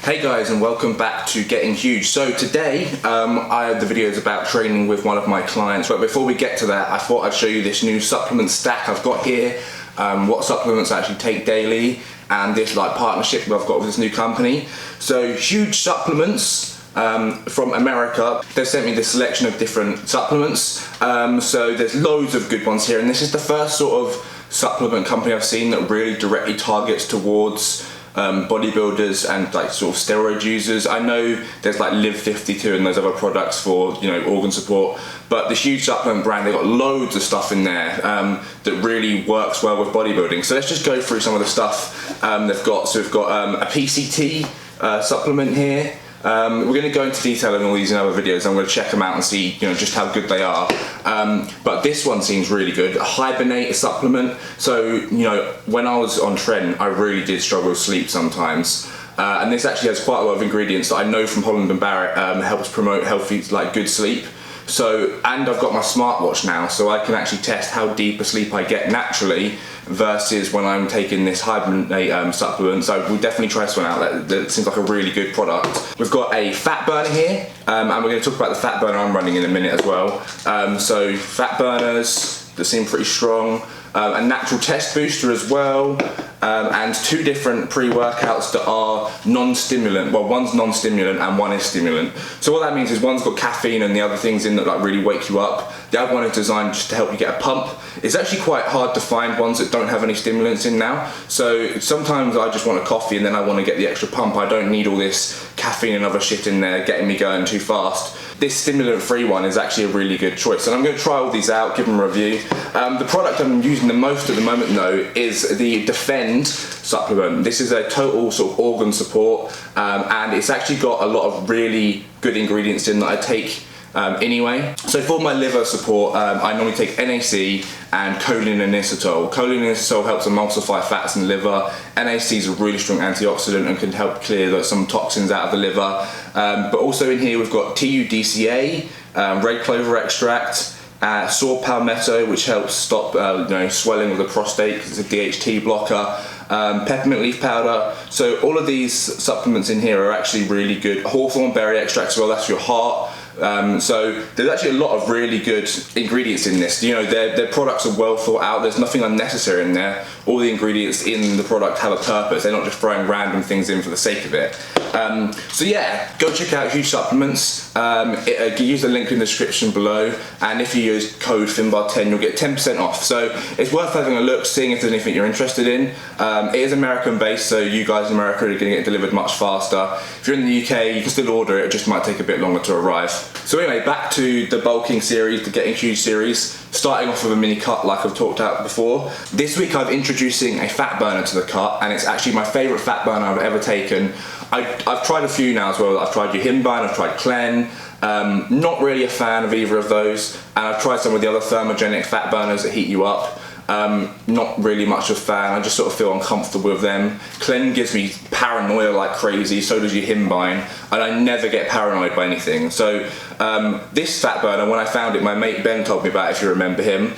Hey guys, and welcome back to Getting Huge. So today, the video is about training with one of my clients, but before we get to that, I thought I'd show you this new supplement stack I've got here, what supplements I actually take daily, and this partnership I've got with this new company. So Huge Supplements from America, they've sent me this selection of different supplements. So there's loads of good ones here, and this is the first sort of supplement company I've seen that really directly targets towards bodybuilders and sort of steroid users. I know there's Live 52 and those other products for organ support, but the Huge Supplement brand, they've got loads of stuff in there that really works well with bodybuilding. So let's just go through some of the stuff they've got. So we've got a PCT supplement here. We're going to go into detail on all these in other videos. I'm going to check them out and see just how good they are. But this one seems really good. A Hibernate supplement. So when I was on Trent, I really did struggle with sleep sometimes. And this actually has quite a lot of ingredients that I know from Holland & Barrett helps promote healthy, good sleep. So, and I've got my smartwatch now, so I can actually test how deep a sleep I get naturally versus when I'm taking this Hibernate supplement. So we'll definitely try this one out. That seems like a really good product. We've got a fat burner here, and we're going to talk about the fat burner I'm running in a minute as well. So fat burners that seem pretty strong. A natural test booster as well, and two different pre-workouts that are non-stimulant. Well, one's non-stimulant and one is stimulant. So what that means is one's got caffeine and the other things in that really wake you up. The other one is designed just to help you get a pump. It's actually quite hard to find ones that don't have any stimulants in now. So sometimes I just want a coffee and then I want to get the extra pump. I don't need all this caffeine and other shit in there getting me going too fast. This stimulant-free one is actually a really good choice, and I'm going to try all these out, give them a review. The product I'm using the most at the moment though is the Defend supplement. This is a total sort of organ support, and it's actually got a lot of really good ingredients in that I take anyway. So for my liver support, I normally take NAC and choline and inositol. Choline and inositol helps emulsify fats in the liver. NAC is a really strong antioxidant and can help clear some toxins out of the liver. But also in here we've got TUDCA, red clover extract, saw palmetto, which helps stop swelling of the prostate because it's a DHT blocker. Peppermint leaf powder. So all of these supplements in here are actually really good. Hawthorn berry extract as well, that's for your heart. So there's actually a lot of really good ingredients in this. Their products are well thought out. There's nothing unnecessary in there. All the ingredients in the product have a purpose. They're not just throwing random things in for the sake of it. So yeah, go check out Huge Supplements. Use the link in the description below, and if you use code FINBAR10 you'll get 10% off. So it's worth having a look, seeing if there's anything you're interested in. It is American based, so you guys in America are going to get it delivered much faster. If you're in the UK, you can still order it, it just might take a bit longer to arrive. So anyway, back to the bulking series, the Getting Huge series, starting off with a mini cut like I've talked about before. This week I'm introducing a fat burner to the cut, and it's actually my favourite fat burner I've ever taken. I've tried a few now as well. I've tried Yohimbine, I've tried Clen. Not really a fan of either of those, and I've tried some of the other thermogenic fat burners that heat you up. Not really much of a fan. I just sort of feel uncomfortable with them. Clen gives me paranoia like crazy, so does Yohimbine, and I never get paranoid by anything. So this fat burner, when I found it, my mate Ben told me about it, if you remember him.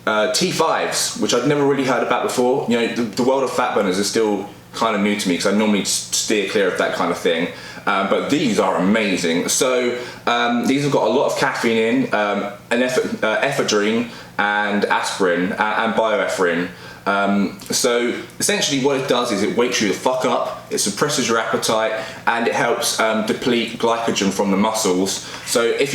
T5s, which I'd never really heard about before. The world of fat burners is still kind of new to me because I normally steer clear of that kind of thing. But these are amazing. So these have got a lot of caffeine in, ephedrine and aspirin and bioephrine. So essentially what it does is it wakes you the fuck up, it suppresses your appetite, and it helps deplete glycogen from the muscles. So if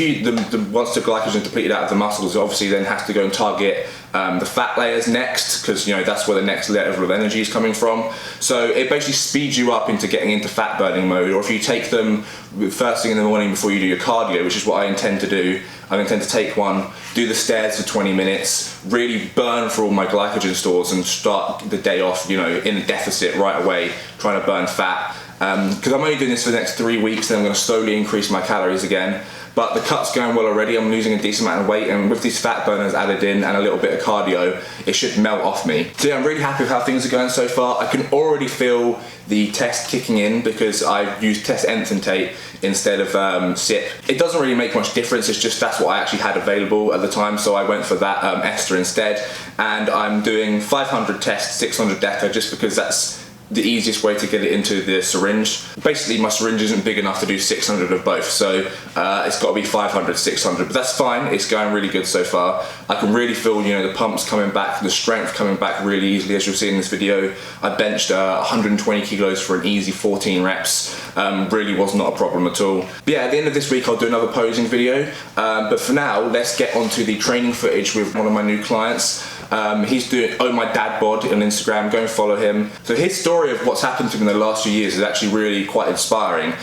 once the glycogen is depleted out of the muscles, it obviously then has to go and target the fat layers next, because that's where the next level of energy is coming from. So it basically speeds you up into getting into fat burning mode. Or if you take them first thing in the morning before you do your cardio, which is what I intend to do, I intend to take one, do the stairs for 20 minutes, really burn for all my glycogen stores and start the day off in a deficit right away, trying to burn fat. Because I'm only doing this for the next 3 weeks, then I'm going to slowly increase my calories again. But the cut's going well already. I'm losing a decent amount of weight, and with these fat burners added in and a little bit of cardio, it should melt off me. So yeah, I'm really happy with how things are going so far. I can already feel the test kicking in because I used test enthyntate instead of SIP. It doesn't really make much difference, it's just that's what I actually had available at the time, so I went for that ester instead. And I'm doing 500 tests, 600 deca, just because that's the easiest way to get it into the syringe. Basically my syringe isn't big enough to do 600 of both, so it's got to be 500, 600, but that's fine. It's going really good so far. I can really feel, you know, the pumps coming back, the strength coming back really easily, as you'll see in this video. I benched 120 kilos for an easy 14 reps. Really was not a problem at all. But yeah, at the end of this week I'll do another posing video, but for now let's get onto the training footage with one of my new clients. He's doing Oh My Dad Bod on Instagram, go and follow him. So his story of what's happened to him in the last few years is actually really quite inspiring.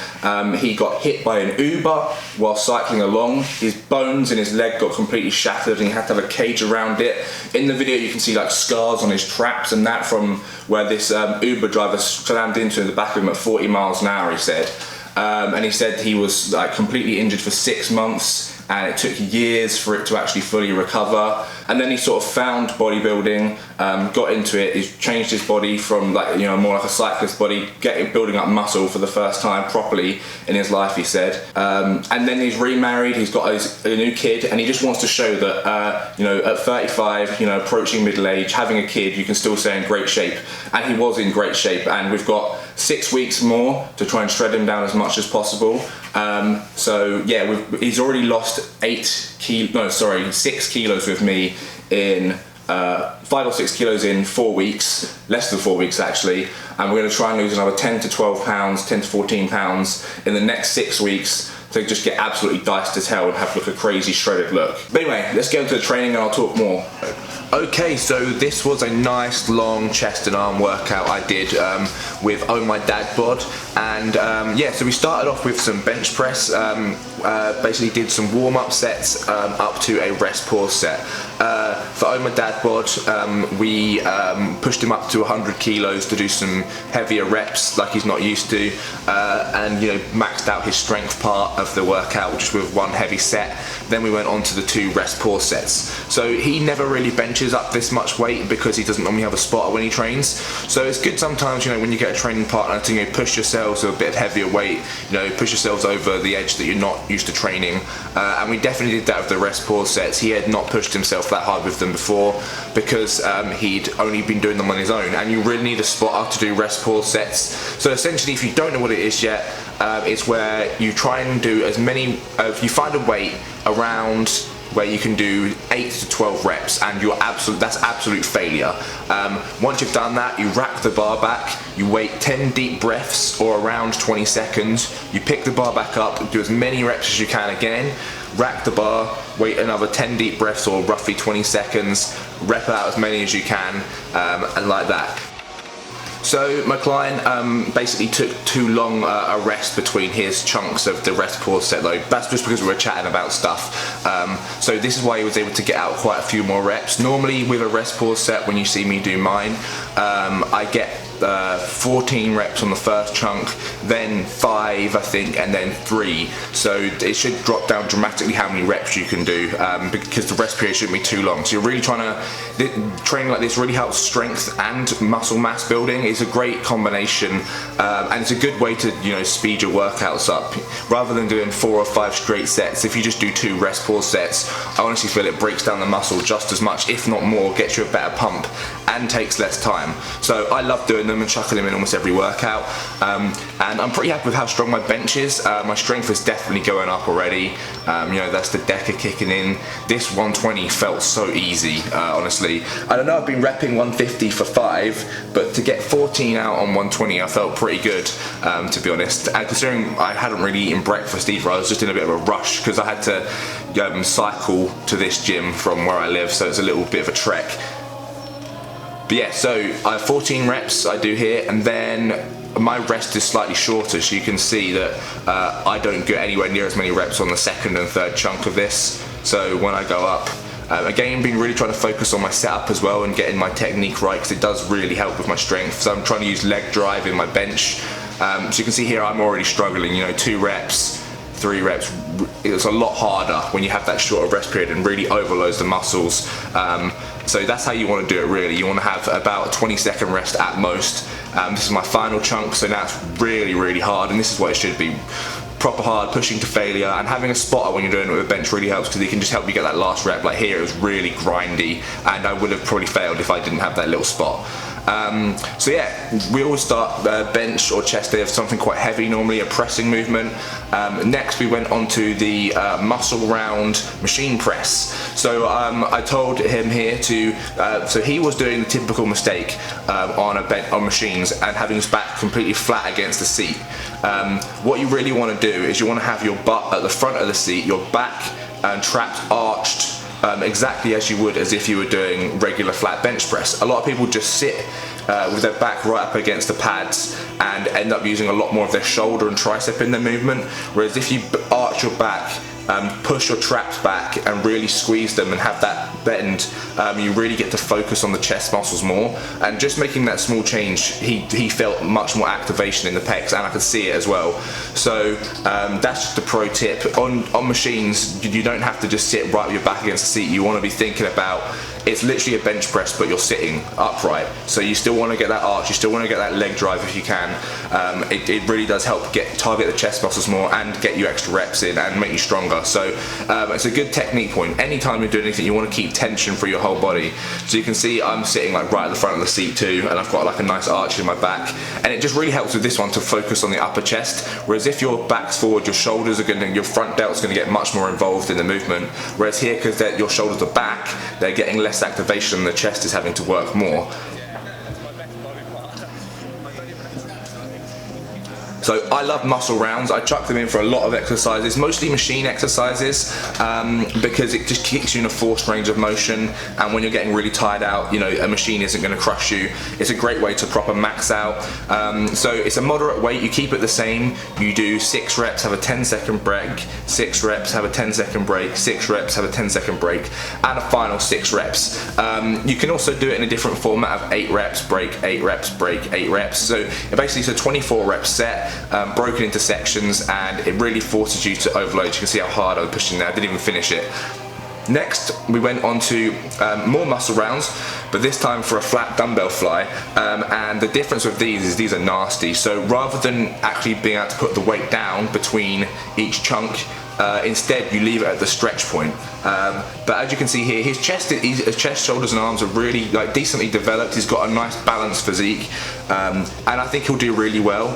He got hit by an Uber while cycling along. His bones in his leg got completely shattered and he had to have a cage around it. In the video you can see like scars on his traps and that from where this Uber driver slammed into the back of him at 40 miles an hour, he said. And he said he was like completely injured for 6 months and it took years for it to actually fully recover. And then he sort of found bodybuilding, got into it. He's changed his body from like, you know, more like a cyclist body, building up muscle for the first time properly in his life, he said. And then he's remarried, he's got a new kid, and he just wants to show that, you know, at 35, you know, approaching middle age, having a kid, you can still stay in great shape. And he was in great shape, and we've got 6 weeks more to try and shred him down as much as possible. So yeah, he's already lost 6 kilos with me in 5 or 6 kilos in 4 weeks, less than 4 weeks actually, and we're going to try and lose another 10 to 12 pounds, 10 to 14 pounds in the next 6 weeks to just get absolutely diced as hell and have like a crazy shredded look. But anyway, let's get into the training and I'll talk more. Okay, so this was a nice long chest and arm workout I did with Oh My Dad Bod, and yeah, so we started off with some bench press, basically did some warm-up sets up to a rest pause set. For Oh My Dad Bod, we pushed him up to 100 kilos to do some heavier reps like he's not used to, and you know, maxed out his strength part of the workout just with one heavy set. Then we went on to the 2 rest pause sets. So he never really benches up this much weight because he doesn't normally have a spotter when he trains. So it's good sometimes, you know, when you get a training partner to, you know, push yourselves with a bit heavier weight, you know, push yourselves over the edge that you're not used to training. And we definitely did that with the rest pause sets. He had not pushed himself that hard with them before because he'd only been doing them on his own, and you really need a spotter to do rest pause sets. So essentially, if you don't know what it is yet, it's where you try and do as many, you find a weight around where you can do 8 to 12 reps, and that's absolute failure. Once you've done that, you rack the bar back, you wait 10 deep breaths or around 20 seconds, you pick the bar back up, do as many reps as you can again, rack the bar, wait another 10 deep breaths or roughly 20 seconds, rep out as many as you can, and like that. So my client basically took too long a rest between his chunks of the rest pause set though. That's just because we were chatting about stuff. So this is why he was able to get out quite a few more reps. Normally with a rest pause set, when you see me do mine, I get 14 reps on the first chunk, then 5 I think, and then 3. So it should drop down dramatically how many reps you can do, because the rest period shouldn't be too long. So you're really trying to, training like this really helps strength and muscle mass building. It's a great combination, and it's a good way to, you know, speed your workouts up. Rather than doing 4 or 5 straight sets, if you just do 2 rest pause sets, I honestly feel it breaks down the muscle just as much, if not more, gets you a better pump and takes less time. So I love doing them and chucking them in almost every workout, and I'm pretty happy with how strong my bench is. My strength is definitely going up already. You know, that's the deca kicking in. This 120 felt so easy, honestly. I don't know, I've been repping 150 for 5, but to get 14 out on 120 I felt pretty good, to be honest. And considering I hadn't really eaten breakfast either, I was just in a bit of a rush because I had to cycle to this gym from where I live, so it's a little bit of a trek. But yeah, so I have 14 reps I do here, and then my rest is slightly shorter, so you can see that I don't get anywhere near as many reps on the second and third chunk of this. So when I go up, again, been really trying to focus on my setup as well and getting my technique right, because it does really help with my strength. So I'm trying to use leg drive in my bench. So you can see here I'm already struggling, you know, 2 reps, 3 reps. It's a lot harder when you have that shorter rest period and really overloads the muscles. So that's how you want to do it really. You want to have about a 20-second rest at most. This is my final chunk, so now it's really, really hard, and this is what it should be. Proper hard, pushing to failure, and having a spotter when you're doing it with a bench really helps because it can just help you get that last rep. Like here it was really grindy, and I would have probably failed if I didn't have that little spot. So yeah, we always start bench or chest day of something quite heavy, normally a pressing movement. Next we went on to the muscle round machine press. So I told him here to, so he was doing the typical mistake on machines and having his back completely flat against the seat. What you really want to do is you want to have your butt at the front of the seat, your back and traps arched exactly as you would as if you were doing regular flat bench press. A lot of people just sit with their back right up against the pads and end up using a lot more of their shoulder and tricep in their movement, whereas if you arch your back, push your traps back and really squeeze them and have that bend, you really get to focus on the chest muscles more. And just making that small change, he felt much more activation in the pecs, and I could see it as well. So that's just a pro tip. On machines, you don't have to just sit right with your back against the seat. You want to be thinking about, it's literally a bench press, but you're sitting upright. So you still want to get that arch, you still want to get that leg drive if you can. It really does help target the chest muscles more and get you extra reps in and make you stronger. So it's a good technique point. Anytime you're doing anything, you want to keep tension for your whole body. So you can see I'm sitting like right at the front of the seat too, and I've got like a nice arch in my back. And it just really helps with this one to focus on the upper chest. Whereas if your back's forward, your shoulders are your front delt's going to get much more involved in the movement. Whereas here, because your shoulders are back, they're getting less activation and the chest is having to work more. So I love muscle rounds. I chuck them in for a lot of exercises, mostly machine exercises, because it just keeps you in a forced range of motion, and when you're getting really tired out, you know, a machine isn't going to crush you. It's a great way to proper max out. So it's a moderate weight, you keep it the same. You do 6 reps, have a 10-second break, 6 reps, have a 10-second break, 6 reps, have a 10-second break, and a final 6 reps. You can also do it in a different format of 8 reps, break, 8 reps, break, 8 reps. So basically it's a 24 rep set, broken into sections, and it really forces you to overload. You can see how hard I was pushing there. I didn't even finish it. Next, we went on to more muscle rounds, but this time for a flat dumbbell fly. And the difference with these is these are nasty. So rather than actually being able to put the weight down between each chunk, instead you leave it at the stretch point. But as you can see here, his chest, shoulders and arms are really like decently developed. He's got a nice balanced physique, and I think he'll do really well.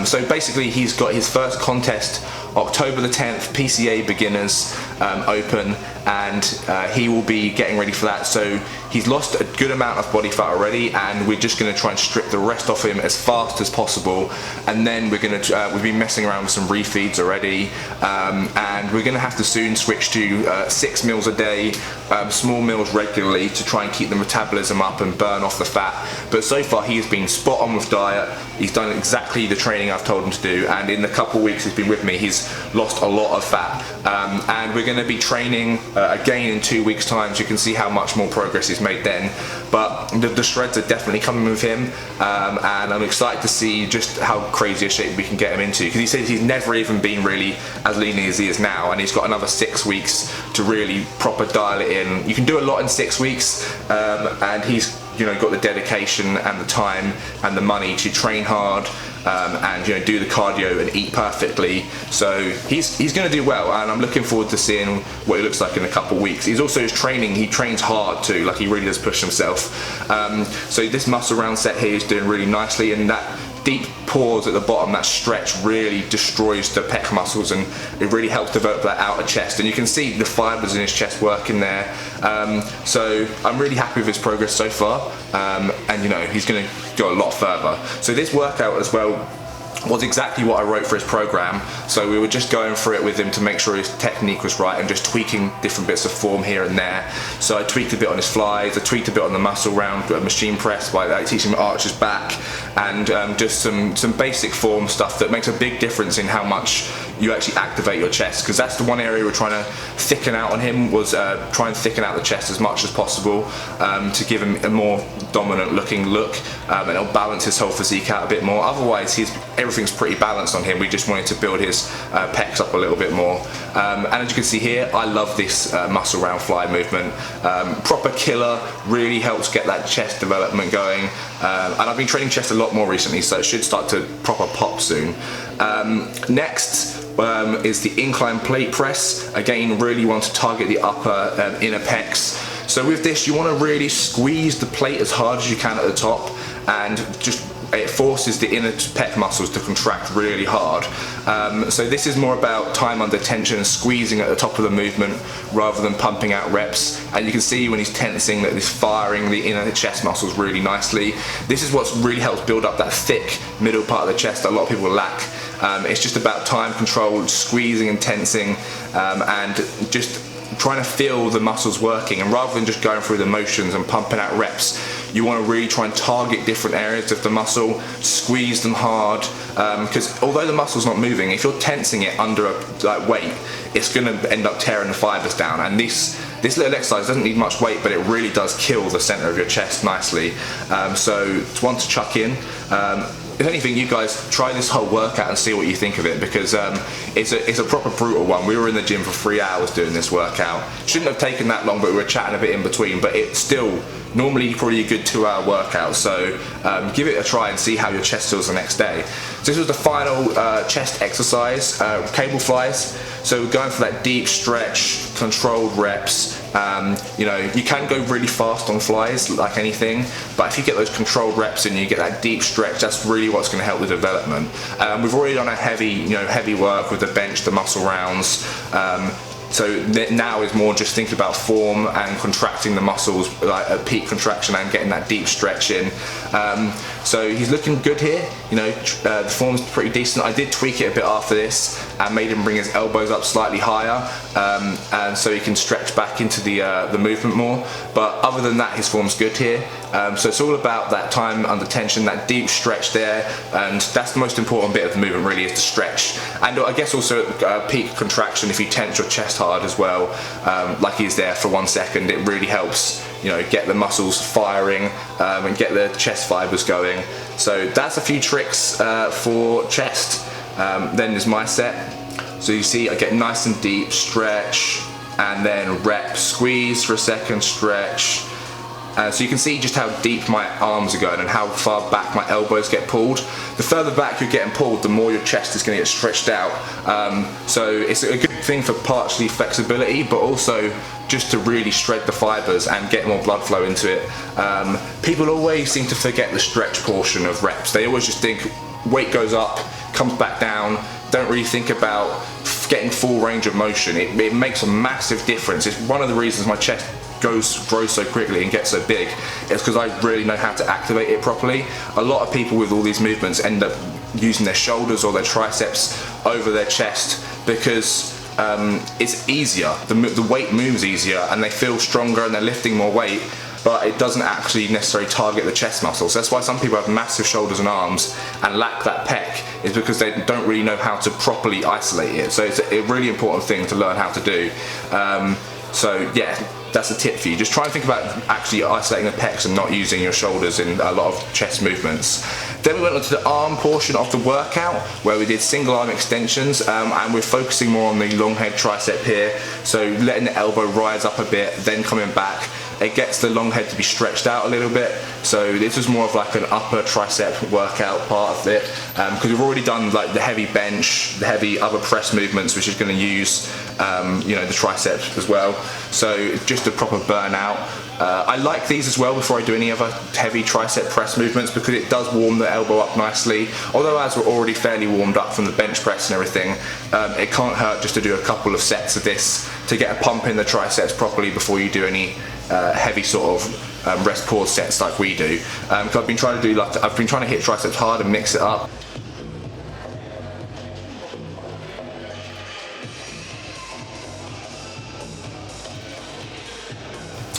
So basically he's got his first contest October the 10th, PCA Beginners Open, and he will be getting ready for that. So he's lost a good amount of body fat already, and we're just going to try and strip the rest off him as fast as possible. And then we're going to we've been messing around with some refeeds already, and we're going to have to soon switch to 6 meals a day, small meals regularly, to try and keep the metabolism up and burn off the fat. But so far he has been spot on with diet. He's done exactly the training I've told him to do, and in the couple weeks he's been with me, he's lost a lot of fat. And we're going to be training again in 2 weeks time, so you can see how much more progress he's made then. But the shreds are definitely coming with him, and I'm excited to see just how crazy a shape we can get him into, because he says he's never even been really as lean as he is now, and he's got another 6 weeks to really proper dial it in. You can do a lot in 6 weeks, and he's got the dedication and the time and the money to train hard, and do the cardio and eat perfectly. So he's going to do well, and I'm looking forward to seeing what he looks like in a couple of weeks. He's also he trains hard too, like he really does push himself. So this muscle round set here is doing really nicely, and that deep pause at the bottom, that stretch, really destroys the pec muscles, and it really helps develop that outer chest. And you can see the fibers in his chest working there. So I'm really happy with his progress so far, and he's going to go a lot further. So this workout as well was exactly what I wrote for his program. So we were just going through it with him to make sure his technique was right, and just tweaking different bits of form here and there. So I tweaked a bit on his flies, I tweaked a bit on the muscle round machine press by teaching him to arch his back, and just some basic form stuff that makes a big difference in how much you actually activate your chest, because that's the one area we're trying to thicken out on him, was try and thicken out the chest as much as possible, to give him a more dominant looking look, and it'll balance his whole physique out a bit more. Otherwise everything's pretty balanced on him. We just wanted to build his pecs up a little bit more, and as you can see here, I love this muscle round fly movement. Proper killer, really helps get that chest development going, and I've been training chest a lot more recently, so it should start to proper pop soon. Next is the incline plate press. Again, really want to target the upper inner pecs. So with this, you want to really squeeze the plate as hard as you can at the top, and just it forces the inner pec muscles to contract really hard. So this is more about time under tension and squeezing at the top of the movement rather than pumping out reps. And you can see when he's tensing that he's firing the inner chest muscles really nicely. This is what really helps build up that thick middle part of the chest that a lot of people lack. It's just about time control, squeezing and tensing, and just trying to feel the muscles working, and rather than just going through the motions and pumping out reps, you want to really try and target different areas of the muscle, squeeze them hard, because although the muscle's not moving, if you're tensing it under a weight, it's going to end up tearing the fibers down. And this little exercise doesn't need much weight, but it really does kill the center of your chest nicely. So it's one to chuck in. If anything, you guys try this whole workout and see what you think of it, because it's a proper brutal one. We were in the gym for 3 hours doing this workout. Shouldn't have taken that long, but we were chatting a bit in between. But it's still normally probably a good 2-hour workout. So give it a try and see how your chest feels the next day. So this was the final chest exercise, cable flies. So we're going for that deep stretch, controlled reps. You know, you can go really fast on flies like anything, but if you get those controlled reps and you get that deep stretch, that's really what's going to help the development. We've already done a heavy work with the bench, the muscle rounds. So now is more just thinking about form and contracting the muscles, like at peak contraction, and getting that deep stretch in. So he's looking good here. You know, the form's pretty decent. I did tweak it a bit after this and made him bring his elbows up slightly higher, and so he can stretch back into the movement more. But other than that, his form's good here. So it's all about that time under tension, that deep stretch there, and that's the most important bit of the movement really, is the stretch. And I guess also at peak contraction, if you tense your chest hard as well, like he's there for 1 second, it really helps, you know, get the muscles firing and get the chest fibers going. So that's a few tricks for chest. Then there's my set. So you see I get nice and deep, stretch, and then rep, squeeze for a second, stretch. So you can see just how deep my arms are going and how far back my elbows get pulled. The further back you're getting pulled, the more your chest is going to get stretched out. So it's a good thing for partially flexibility, but also just to really shred the fibers and get more blood flow into it. People always seem to forget the stretch portion of reps. They always just think weight goes up, comes back down, don't really think about getting full range of motion. It makes a massive difference. It's one of the reasons my chest grows so quickly and gets so big. It's because I really know how to activate it properly. A lot of people with all these movements end up using their shoulders or their triceps over their chest because it's easier. The weight moves easier and they feel stronger and they're lifting more weight, but it doesn't actually necessarily target the chest muscles. That's why some people have massive shoulders and arms and lack that pec, is because they don't really know how to properly isolate it. So it's a really important thing to learn how to do. So yeah, that's a tip for you. Just try and think about actually isolating the pecs and not using your shoulders in a lot of chest movements. Then we went on to the arm portion of the workout, where we did single arm extensions, and we're focusing more on the long head tricep here. So letting the elbow rise up a bit, then coming back. It gets the long head to be stretched out a little bit. So this was more of like an upper tricep workout part of it, because we've already done like the heavy bench, the heavy upper press movements, which is going to use you know, the triceps as well. So just a proper burnout. I like these as well before I do any other heavy tricep press movements, because it does warm the elbow up nicely. Although as we're already fairly warmed up from the bench press and everything, it can't hurt just to do a couple of sets of this to get a pump in the triceps properly before you do any heavy sort of rest pause sets like we do. Because I've been trying to hit triceps hard and mix it up.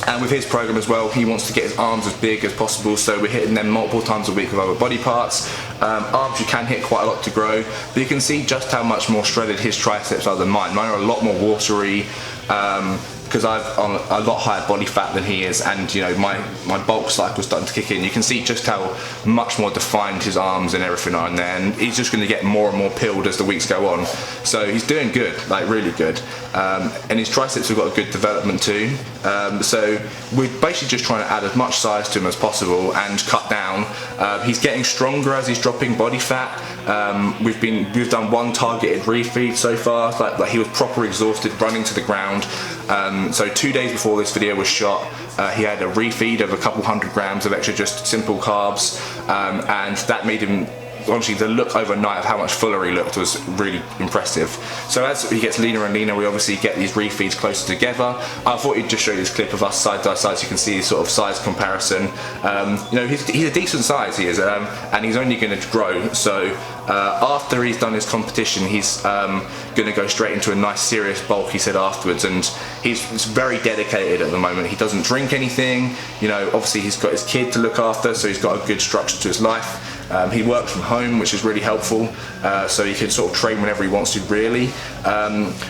And with his program as well, he wants to get his arms as big as possible, so we're hitting them multiple times a week with other body parts. Arms you can hit quite a lot to grow, but you can see just how much more shredded his triceps are than mine. Mine are a lot more watery, because I've on a lot higher body fat than he is, and you know, my bulk cycle starting to kick in. You can see just how much more defined his arms and everything are in there, and he's just going to get more and more pilled as the weeks go on. So he's doing good, like really good, and his triceps have got a good development too. So we're basically just trying to add as much size to him as possible and cut down. He's getting stronger as he's dropping body fat. We've done one targeted refeed so far. Like he was proper exhausted, running to the ground. So 2 days before this video was shot, he had a refeed of a couple 100 grams of extra just simple carbs, and that made him, honestly, the look overnight of how much fuller he looked was really impressive. So as he gets leaner and leaner, we obviously get these refeeds closer together. I thought he'd just show you this clip of us side by side so you can see sort of size comparison. You know, he's a decent size, he is, and he's only going to grow. So after he's done his competition, he's going to go straight into a nice serious bulk, he said afterwards, and he's very dedicated at the moment. He doesn't drink anything, you know, obviously he's got his kid to look after, so he's got a good structure to his life. He works from home, which is really helpful, so he can sort of train whenever he wants to, really.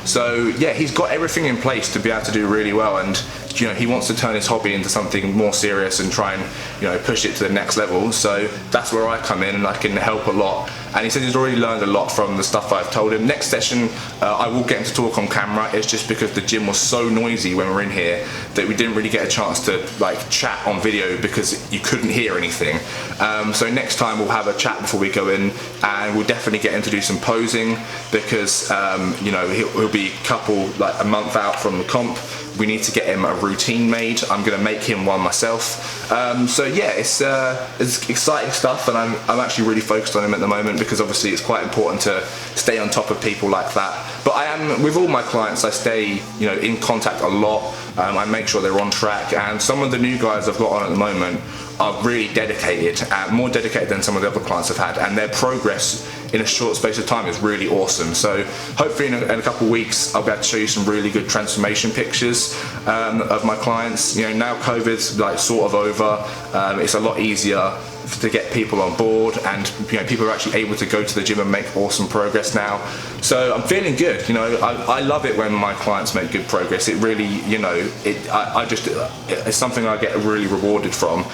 So yeah, he's got everything in place to be able to do really well, and you know, he wants to turn his hobby into something more serious and try and, you know, push it to the next level. So that's where I come in and I can help a lot. And he said he's already learned a lot from the stuff I've told him. Next session, I will get him to talk on camera. It's just because the gym was so noisy when we were in here that we didn't really get a chance to like chat on video because you couldn't hear anything. So next time we'll have a chat before we go in, and we'll definitely get him to do some posing because you know, he'll be a month out from the comp. We need to get him a routine made. I'm going to make him one myself. So yeah, it's exciting stuff, and I'm actually really focused on him at the moment because obviously it's quite important to stay on top of people like that. But I am, with all my clients, I stay, you know, in contact a lot. I make sure they're on track, and some of the new guys I've got on at the moment are really dedicated, more dedicated than some of the other clients I've had, and their progress in a short space of time is really awesome. So hopefully in a couple of weeks I'll be able to show you some really good transformation pictures of my clients. You know, now COVID's like sort of over, it's a lot easier to get people on board, and you know, people are actually able to go to the gym and make awesome progress now. So I'm feeling good. You know, I love it when my clients make good progress. It really, you know, it's something I get really rewarded from.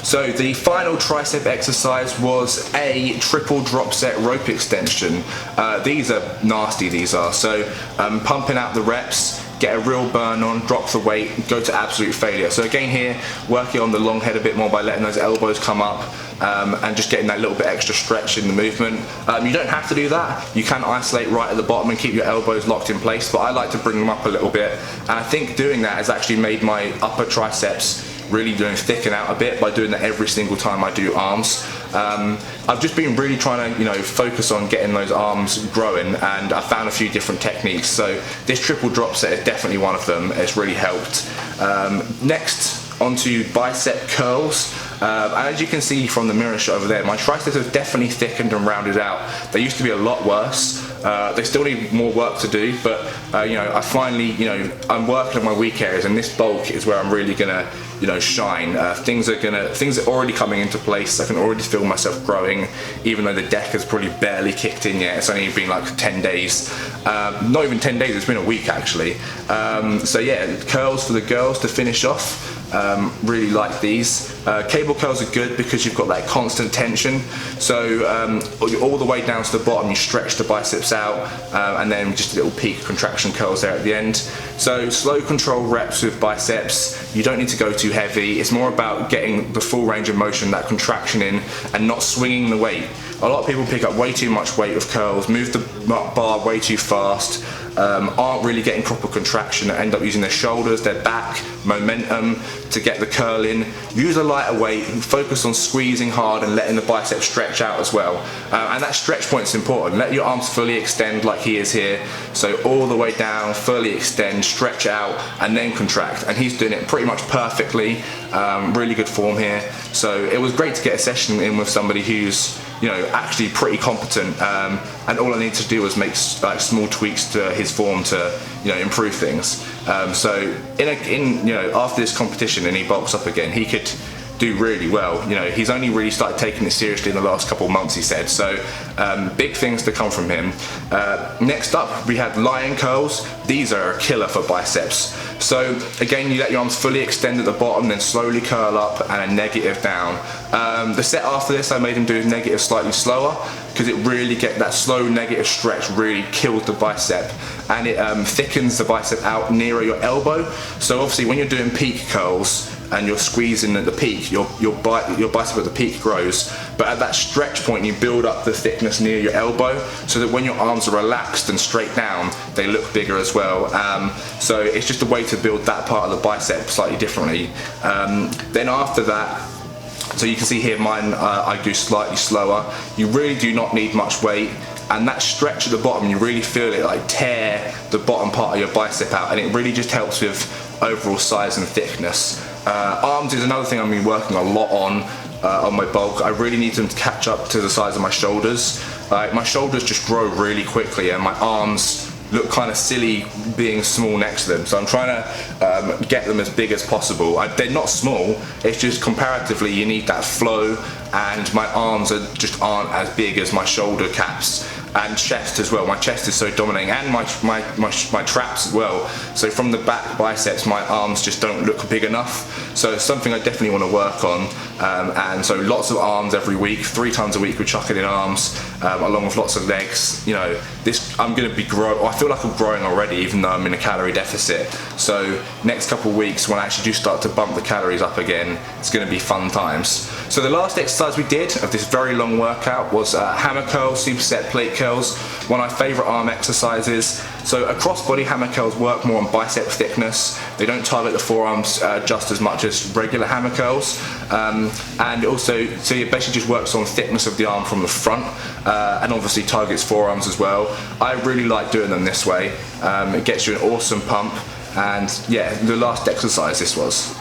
So the final tricep exercise was a triple drop set rope extension. These are nasty, these are. So pumping out the reps, get a real burn on, drop the weight, go to absolute failure. So again here, working on the long head a bit more by letting those elbows come up and just getting that little bit extra stretch in the movement. You don't have to do that. You can isolate right at the bottom and keep your elbows locked in place, but I like to bring them up a little bit. And I think doing that has actually made my upper triceps really thicken out a bit by doing that every single time I do arms. I've just been really trying to, you know, focus on getting those arms growing, and I found a few different techniques. So this triple drop set is definitely one of them. It's really helped. Next, onto bicep curls. And as you can see from the mirror shot over there, my triceps have definitely thickened and rounded out. They used to be a lot worse. They still need more work to do, but you know, I finally, you know, I'm working on my weak areas, and this bulk is where I'm really gonna, you know, shine. Things are already coming into place. I can already feel myself growing, even though the deck has probably barely kicked in yet. It's only been like 10 days. Not even 10 days, it's been a week actually. So yeah, curls for the girls to finish off. Really like these. Cable curls are good because you've got that constant tension. So all the way down to the bottom, you stretch the biceps out, and then just a little peak contraction curls there at the end. So slow control reps with biceps. You don't need to go too heavy. It's more about getting the full range of motion, that contraction in, and not swinging the weight. A lot of people pick up way too much weight with curls, move the bar way too fast, aren't really getting proper contraction, and end up using their shoulders, their back, momentum to get the curl in. Use a lighter weight, focus on squeezing hard and letting the biceps stretch out as well. And that stretch point's important. Let your arms fully extend like he is here. So all the way down, fully extend, stretch out, and then contract. And he's doing it pretty much perfectly. Really good form here. So it was great to get a session in with somebody who's, you know, actually pretty competent, and all I need to do is make like small tweaks to his form to, you know, improve things. So you know, after this competition and he bulks up again, he could do really well. You know, he's only really started taking it seriously in the last couple of months, he said. So big things to come from him. Next up, we had lion curls. These are a killer for biceps. So again, you let your arms fully extend at the bottom, then slowly curl up and a negative down. The set after this, I made him do his negative slightly slower, because it really that slow negative stretch really kills the bicep, and it thickens the bicep out nearer your elbow. So obviously when you're doing peak curls and you're squeezing at the peak, your bicep at the peak grows, but at that stretch point you build up the thickness near your elbow, so that when your arms are relaxed and straight down, they look bigger as well. So it's just a way to build that part of the bicep slightly differently. Then after that, so you can see here mine, I do slightly slower. You really do not need much weight, and that stretch at the bottom, you really feel it like tear the bottom part of your bicep out, and it really just helps with overall size and thickness. Arms is another thing I've been working a lot on my bulk. I really need them to catch up to the size of my shoulders. My shoulders just grow really quickly, and my arms look kind of silly being small next to them, so I'm trying to get them as big as possible. They're not small, it's just comparatively you need that flow, and my arms aren't as big as my shoulder caps and chest as well. My chest is so dominating, and my traps as well. So from the back biceps, my arms just don't look big enough. So it's something I definitely want to work on. And so lots of arms every week, 3 times a week we're chucking in arms, along with lots of legs. You know, I'm going to be I feel like I'm growing already, even though I'm in a calorie deficit. So next couple of weeks, when I actually do start to bump the calories up again, it's going to be fun times. So the last exercise we did of this very long workout was hammer curls, superset plate curls, one of my favourite arm exercises. So a crossbody hammer curls work more on bicep thickness. They don't target the forearms just as much as regular hammer curls. And also, so it basically just works on thickness of the arm from the front, and obviously targets forearms as well. I really like doing them this way. It gets you an awesome pump, and yeah, the last exercise this was.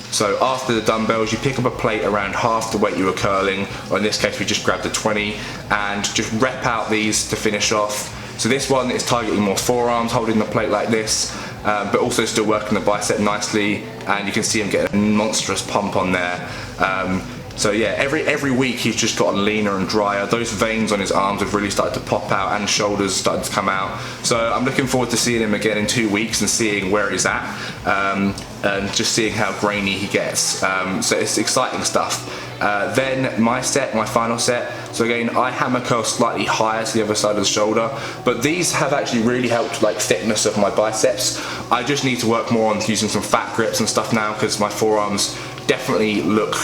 So after the dumbbells, you pick up a plate around half the weight you were curling, or in this case we just grabbed a 20, and just rep out these to finish off. So this one is targeting more forearms, holding the plate like this, but also still working the bicep nicely, and you can see him getting a monstrous pump on there. So yeah, every week he's just gotten leaner and drier. Those veins on his arms have really started to pop out, and shoulders started to come out. So I'm looking forward to seeing him again in 2 weeks and seeing where he's at, and just seeing how grainy he gets. So it's exciting stuff. Then my final set. So again, I hammer curl slightly higher to the other side of the shoulder, but these have actually really helped like thickness of my biceps. I just need to work more on using some fat grips and stuff now, because my forearms definitely look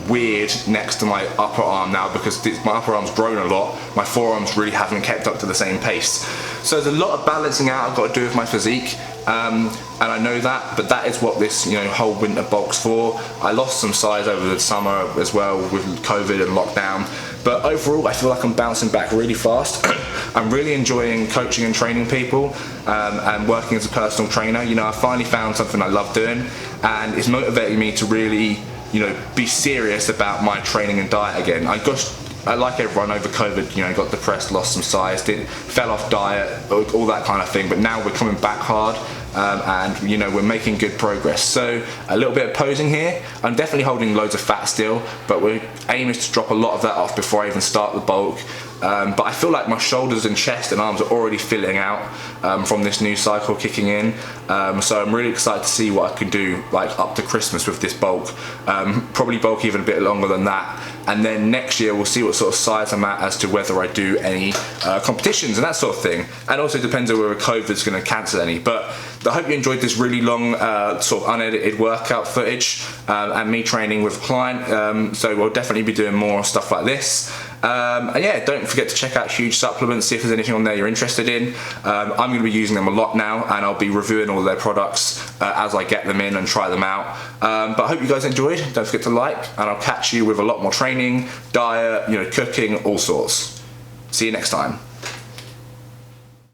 weird next to my upper arm now, because my upper arm's grown a lot. My forearms really haven't kept up to the same pace. So there's a lot of balancing out I've got to do with my physique, and I know that, but that is what this whole winter bulk's for. I lost some size over the summer as well with COVID and lockdown, but overall I feel like I'm bouncing back really fast. I'm really enjoying coaching and training people, and working as a personal trainer. I finally found something I love doing, and it's motivating me to really be serious about my training and diet again. I like everyone over COVID, got depressed, lost some size, fell off diet, all that kind of thing, but now we're coming back hard, and we're making good progress. So a little bit of posing here. I'm definitely holding loads of fat still, but our aim is to drop a lot of that off before I even start the bulk. But I feel like my shoulders and chest and arms are already filling out from this new cycle kicking in. So I'm really excited to see what I can do like up to Christmas with this bulk. Probably bulk even a bit longer than that. And then next year we'll see what sort of size I'm at as to whether I do any competitions and that sort of thing. And also depends on whether COVID's going to cancel any. But I hope you enjoyed this really long sort of unedited workout footage and me training with a client. So we'll definitely be doing more stuff like this. And yeah, don't forget to check out Huge Supplements, see if there's anything on there you're interested in. I'm going to be using them a lot now, and I'll be reviewing all their products as I get them in and try them out. But I hope you guys enjoyed. Don't forget to like, and I'll catch you with a lot more training, diet, cooking, all sorts. See you next time.